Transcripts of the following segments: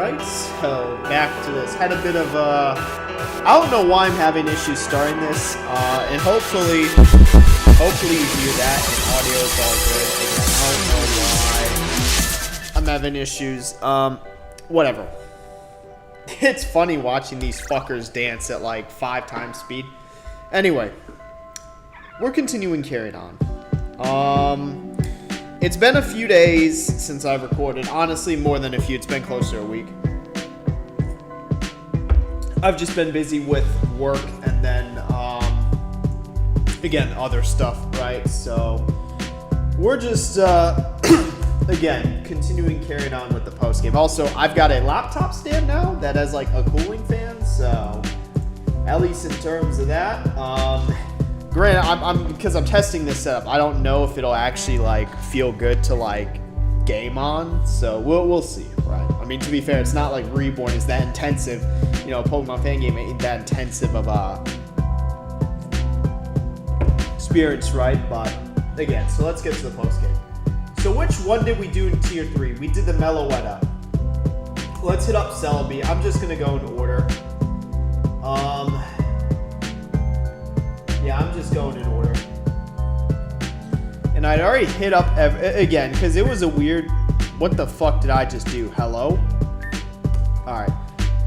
Alright, so back to this. Had a bit of I don't know why I'm having issues starting this, and hopefully you hear that and audio is all good. Again, I don't know why I'm having issues. Whatever. It's funny watching these fuckers dance at like 5 times speed. Anyway, we're continuing carrying on. It's been a few days since I've recorded. Honestly, more than a few. It's been close to a week. I've just been busy with work and then, again, other stuff, right? So, we're just, again, continuing carrying on with the post game. Also, I've got a laptop stand now that has, like, a cooling fan, so at least in terms of that. Granted, because I'm testing this setup, I don't know if it'll actually, like, feel good to, like, game on, so we'll see, right? I mean, to be fair, it's not like Reborn is that intensive. You know, Pokemon fan game ain't that intensive of a experience, right? But again, so let's get to the post game. So which one did we do in Tier 3? We did the Meloetta. Let's hit up Celebi. I'm just gonna go in order. Yeah, I'm just going in order. And I'd already hit up again because it was a weird. What the fuck did I just do? Hello? Alright.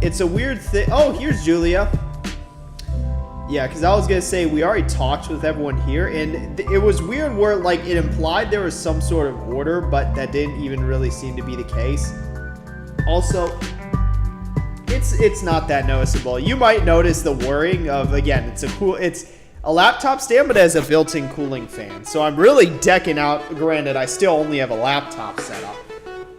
It's a weird thing. Oh, here's Julia. Yeah, because I was going to say we already talked with everyone here. And it was weird where like it implied there was some sort of order, but that didn't even really seem to be the case. Also, it's not that noticeable. You might notice the whirring of, again, it's a laptop stand, but it has a built-in cooling fan. So I'm really decking out. Granted, I still only have a laptop set up.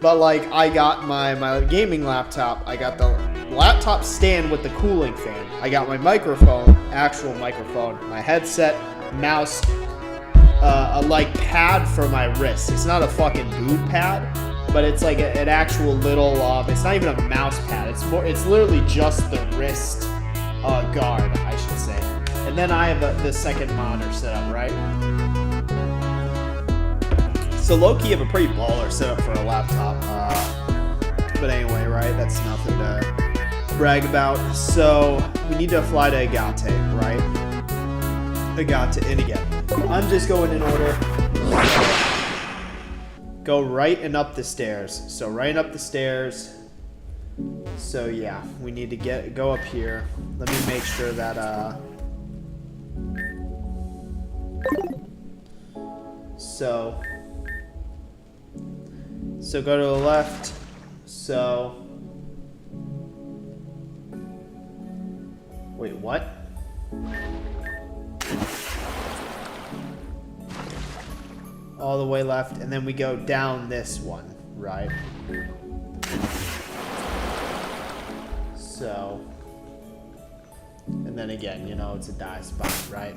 But, like, I got my gaming laptop. I got the laptop stand with the cooling fan. I got my microphone, actual microphone, my headset, mouse, a, like, pad for my wrist. It's not a fucking boot pad, but it's, like, an actual little, it's not even a mouse pad. It's literally just the wrist guard, I should say. And then I have the second monitor set up, right? So low-key have a pretty baller setup for a laptop. But anyway, right? That's nothing to brag about. So we need to fly to Agate, right? Agate, and again, I'm just going in order. Go right and up the stairs. So right and up the stairs. So yeah, we need to go up here. Let me make sure that So go to the left. So wait, what? All the way left, and then we go down this one, right? So, and then again, you know, it's a die spot, right?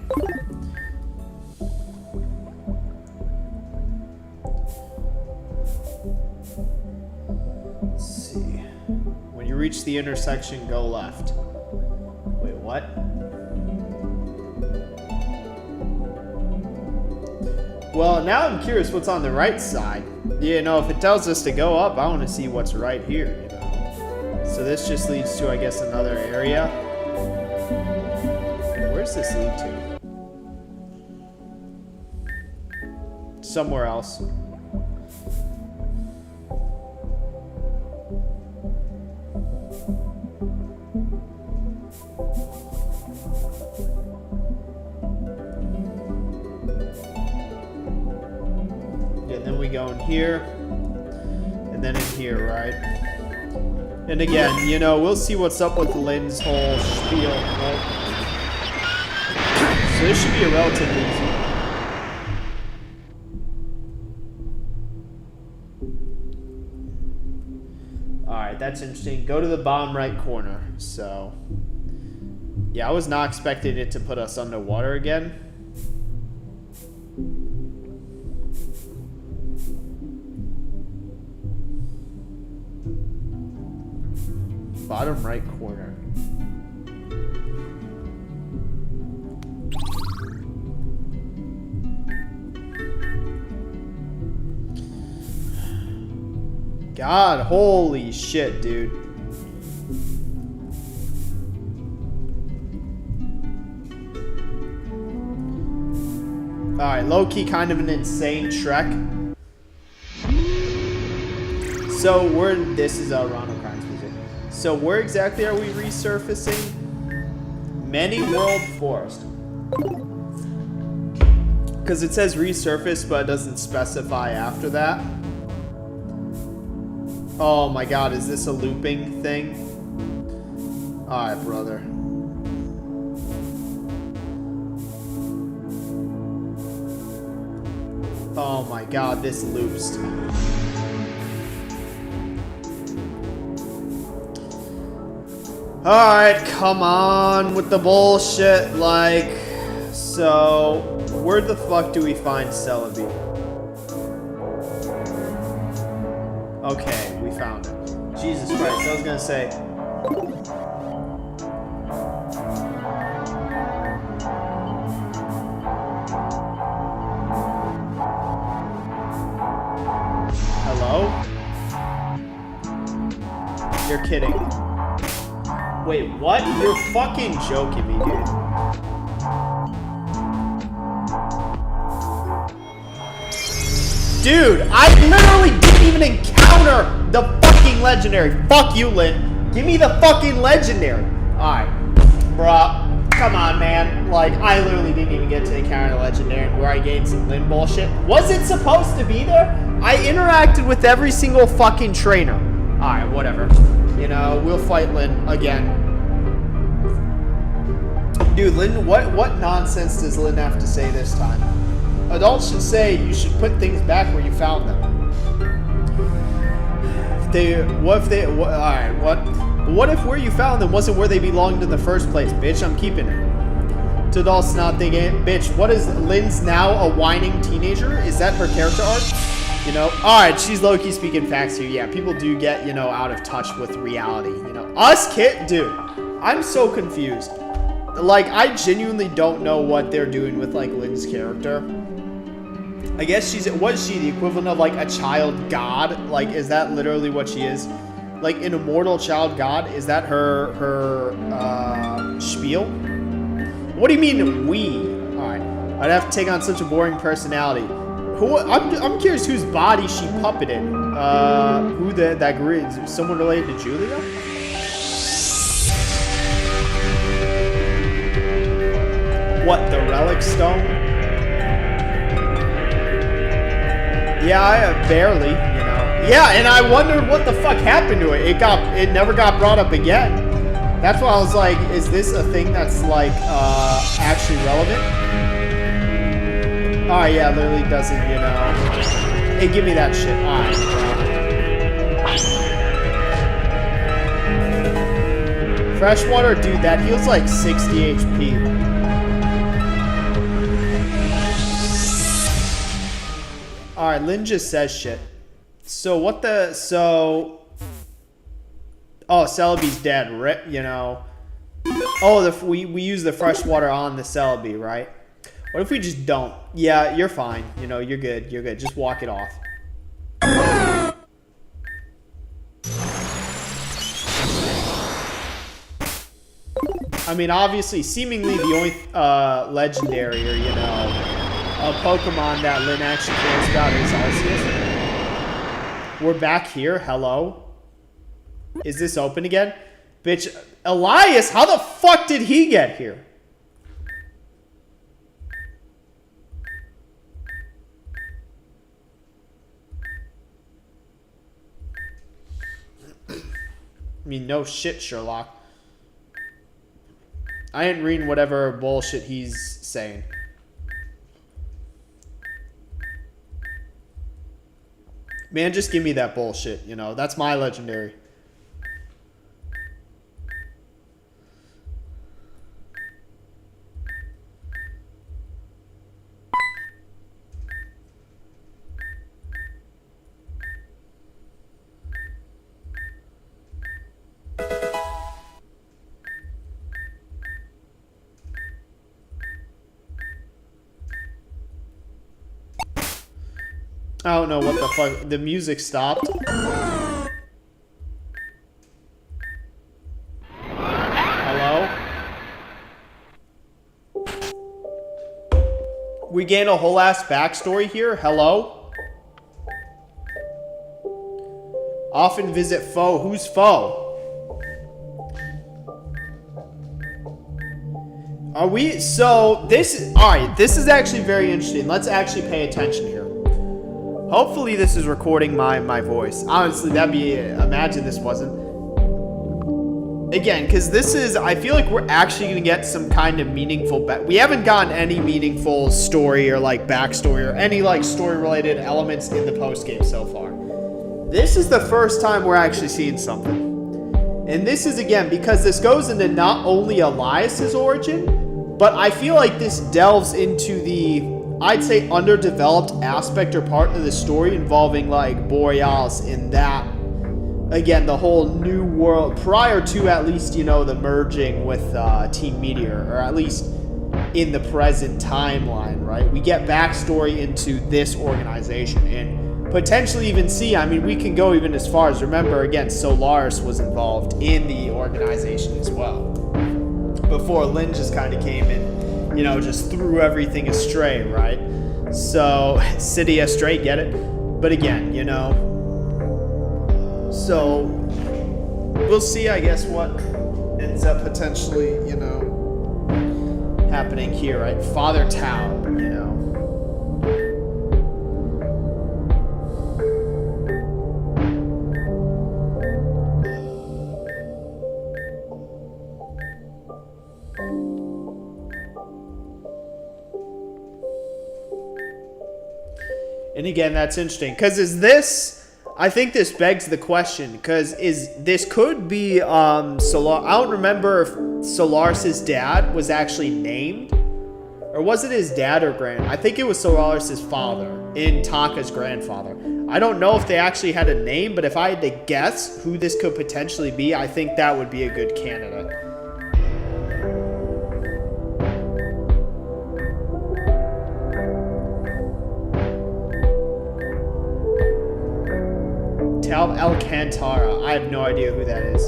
Let's see. When you reach the intersection, go left. Wait, what? Well, now I'm curious what's on the right side. You know, if it tells us to go up, I want to see what's right here, you know. So this just leads to, I guess, another area. Where's this lead to? Somewhere else. Go in here, and then in here, right? And again, you know, we'll see what's up with Lynn's whole spiel, right? So this should be a relatively easy. Alright, that's interesting. Go to the bottom right corner. So, yeah, I was not expecting it to put us underwater again. Bottom right corner. God, holy shit, dude. Alright, low-key kind of an insane trek. So this is Ronald Crimes music. So where exactly are we resurfacing? Many World Forest. Because it says resurface, but it doesn't specify after that. Oh my god, is this a looping thing? Alright, brother. Oh my god, this loops. Alright, come on with the bullshit. Like, so, where the fuck do we find Celebi? Okay, we found it. Jesus Christ, I was gonna say. Hello? You're kidding. Wait, what? You're fucking joking me, dude. Dude, I literally didn't even encounter the fucking legendary. Fuck you, Lynn. Give me the fucking legendary. Alright. Bruh. Come on, man. Like, I literally didn't even get to encounter the legendary where I gained some Lynn bullshit. Was it supposed to be there? I interacted with every single fucking trainer. Alright, whatever. You know, we'll fight Lynn again. Dude, Lynn, what nonsense does Lynn have to say this time? Adults should say you should put things back where you found them. What if where you found them wasn't where they belonged in the first place? Bitch, I'm keeping it. To adults not thinking, bitch, what is Lynn's now a whining teenager? Is that her character arc? You know, alright, she's low-key speaking facts here. Yeah, people do get, you know, out of touch with reality. You know, us kid, dude, I'm so confused. Like, I genuinely don't know what they're doing with, like, Lynn's character. I guess was she the equivalent of, like, a child god? Like, is that literally what she is? Like, an immortal child god? Is that her spiel? What do you mean, we? Alright, I'd have to take on such a boring personality. I'm curious whose body she puppeted. Who that grew? Is someone related to Julia? What, the relic stone? Yeah, I barely, you know. Yeah, and I wondered what the fuck happened to it. It never got brought up again. That's why I was like, is this a thing that's like actually relevant? Oh yeah, literally doesn't, you know. Hey, give me that shit. Alright. Freshwater, dude, that heals like 60 HP. Alright, Lynn just says shit. So what the... So... Oh, Celebi's dead, rip, you know. Oh, we use the fresh water on the Celebi, right? What if we just don't? Yeah, you're fine. You know, you're good. You're good. Just walk it off. I mean, obviously, seemingly the only legendary or, you know, a Pokemon that Lynn actually cares about is Arceus. We're back here. Hello? Is this open again? Bitch, Elias, how the fuck did he get here? I mean, no shit, Sherlock. I ain't reading whatever bullshit he's saying. Man, just give me that bullshit, you know. That's my legendary. I don't know what the fuck. The music stopped. Hello? We gain a whole ass backstory here. Hello? Often visit foe. Who's foe? Are we... So, this... Alright, this is actually very interesting. Let's actually pay attention here. Hopefully this is recording my voice. Honestly, that'd be... Imagine this wasn't. Again, because this is... I feel like we're actually going to get some kind of meaningful... We haven't gotten any meaningful story or, like, backstory or any, like, story-related elements in the postgame so far. This is the first time we're actually seeing something. And this is, again, because this goes into not only Elias's origin, but I feel like this delves into the, I'd say, underdeveloped aspect or part of the story involving, like, Borealis in that, again, the whole new world, prior to at least, you know, the merging with Team Meteor, or at least in the present timeline, right? We get backstory into this organization, and potentially even see, I mean, we can go even as far as, remember, again, Solaris was involved in the organization as well. Before Lynn just kind of came and, you know, just threw everything astray, right? So, City astray, get it? But again, you know, so, we'll see, I guess, what ends up potentially, you know, happening here, right? Father Tau, you know. And again, that's interesting, because is this, I think this begs the question, because this could be Solar, I don't remember if Solaris' dad was actually named, or was it his dad or I think it was Solaris' father, in Taka's grandfather. I don't know if they actually had a name, but if I had to guess who this could potentially be, I think that would be a good candidate. Tal Alcantara. I have no idea who that is.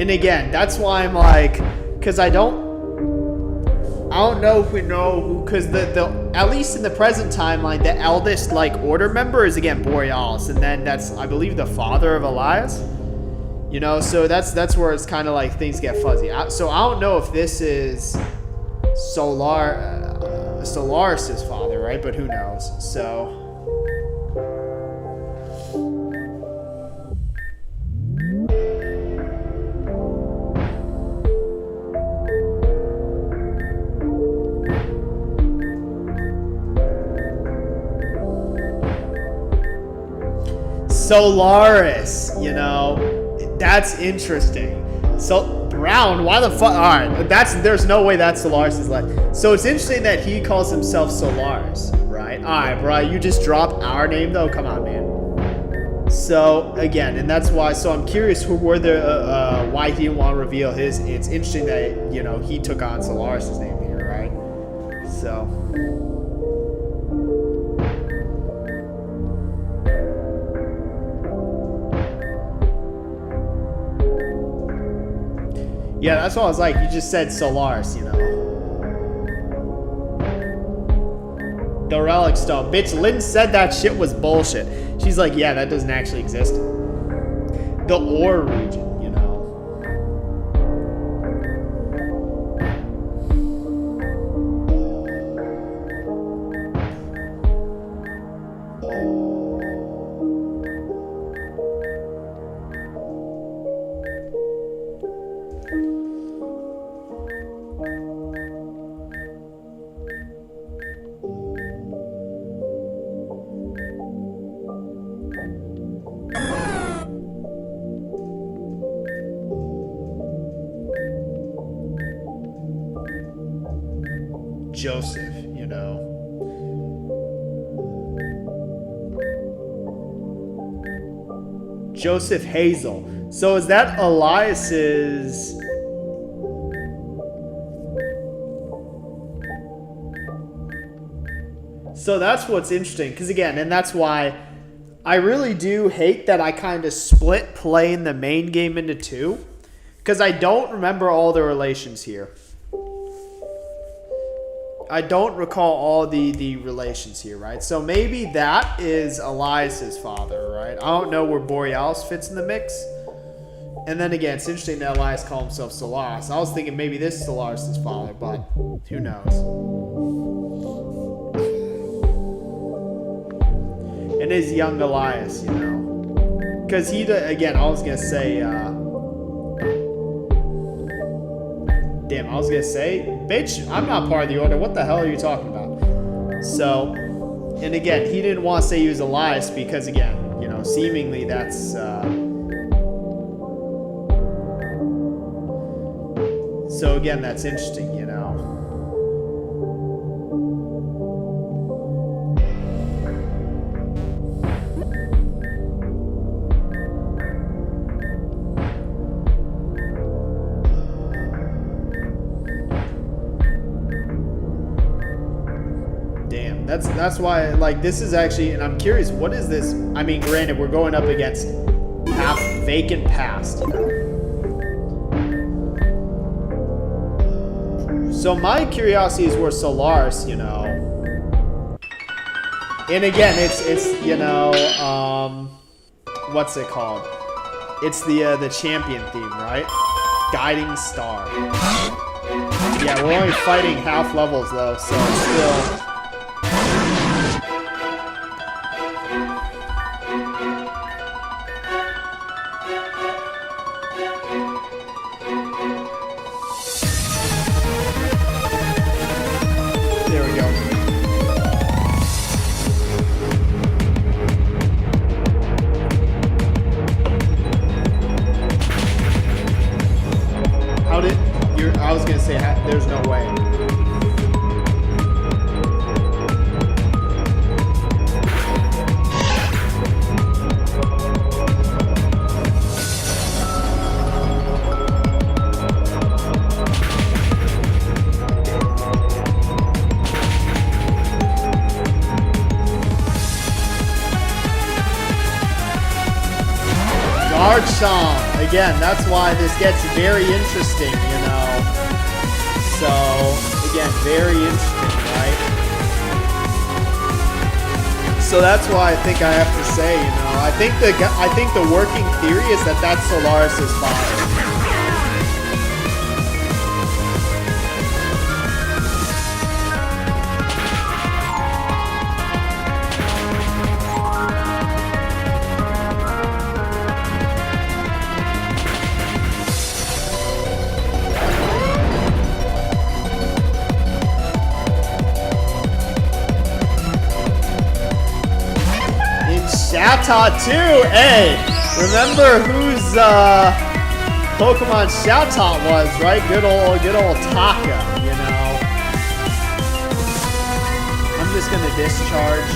And again, that's why I'm like, because I don't know if we know who, because the at least in the present timeline, the eldest, like, order member is, again, Borealis, and then that's, I believe, the father of Elias. You know, so that's where it's kind of like things get fuzzy. So I don't know if this is Solaris' father, right? But who knows? So Solaris, you know, that's interesting. So Brown, why the fuck? All right, there's no way that's Solaris' left. So it's interesting that he calls himself Solaris, right? All right, bro, you just dropped our name though. Come on, man. So again, and that's why. So I'm curious why he didn't want to reveal his. It's interesting that, you know, he took on Solaris' name here, right? So. Yeah, that's what I was like. You just said Solaris, you know. The relic stone. Bitch, Lynn said that shit was bullshit. She's like, yeah, that doesn't actually exist. The ore region, you know. Joseph, you know. Joseph Hazel. So is that Elias's... So that's what's interesting, because again, and that's why I really do hate that I kind of split playing the main game into two, because I don't remember all the relations here. I don't recall all the relations here, right? So maybe that is Elias's father, right? I don't know where Borealis fits in the mix. And then again, it's interesting that Elias called himself Solaris. I was thinking maybe this is Solaris' father, but who knows? And his young Elias, you know. Because he, again, I was going to say, damn, I was going to say, bitch, I'm not part of the order. What the hell are you talking about? So, and again, he didn't want to say he was Elias because, again, you know, seemingly that's, so again, that's interesting, you know. That's why, like, this is actually, and I'm curious, what is this? I mean, granted, we're going up against half vacant past, you know. So my curiosity is where Solaris, you know. And again, it's you know, what's it called? It's the champion theme, right? Guiding Star. Yeah, we're only fighting half levels though, so it's still. I was gonna say, there's no way. Garchomp. Again, that's why this gets very interesting, you know. So, again, very interesting, right? So that's why I think I have to say, you know, I think the working theory is that that's Solaris' father. Shoutout too! Hey! Remember whose Pokemon Shoutout was, right? Good old Taka, you know. I'm just gonna discharge.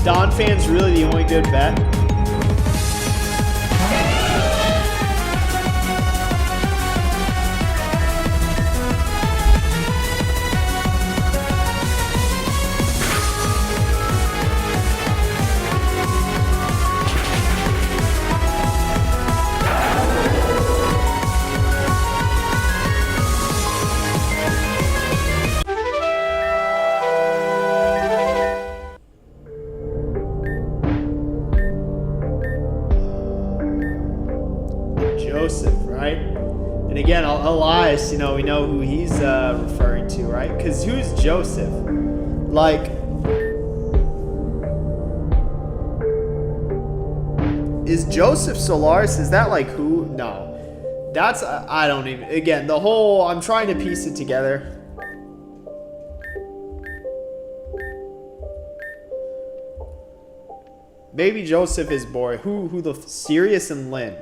Donphan's really the only good bet. Joseph, right? And again, Elias, you know, we know who he's referring to, right? Because who's Joseph? Like, is Joseph Solaris? Is that like who? No. That's, I don't even, again, the whole, I'm trying to piece it together. Baby Joseph is boring. Who the, Sirius and Lynn.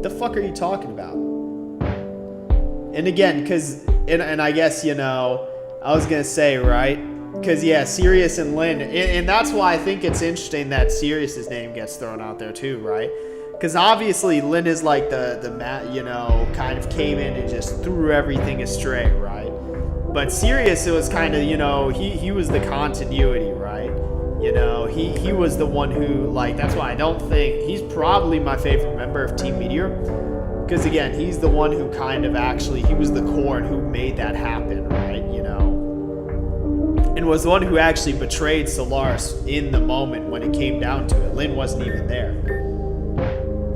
The fuck are you talking about? And again, cause, and I guess, you know, I was gonna say, right? Cause yeah, Sirius and Lynn, and that's why I think it's interesting that Sirius's name gets thrown out there too, right? Because obviously Lynn is like the you know, kind of came in and just threw everything astray, right? But Sirius, it was kind of, you know, he was the continuity, right? You know, he was the one who, like, that's why I don't think, he's probably my favorite member of Team Meteor. Because again, he's the one who kind of actually, he was the core and who made that happen, right? You know? And was the one who actually betrayed Solaris in the moment when it came down to it. Lynn wasn't even there.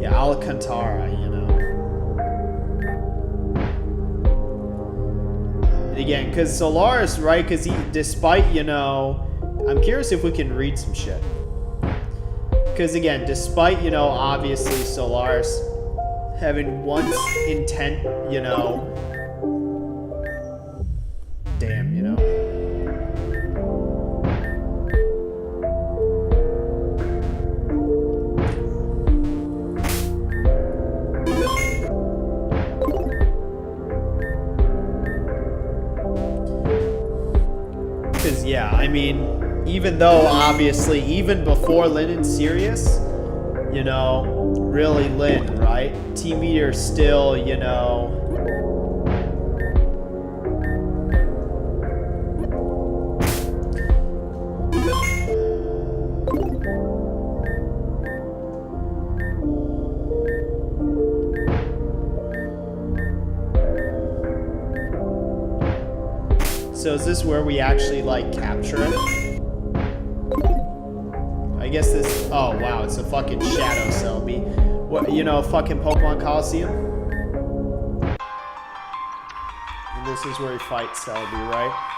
Yeah, Alcantara, you know. And again, because Solaris, right, because he, despite, you know, I'm curious if we can read some shit. Because again, despite, you know, obviously Solaris having once intent, you know, damn, you know. Yeah, I mean, even though obviously, even before Lynn and Sirius, you know, really Lynn, right? Team Meteor still, you know. So is this where we actually, like, capture it? I guess this... Oh, wow, it's a fucking Shadow Celebi. What, you know, fucking Pokemon Coliseum? And this is where we fight Celebi, right?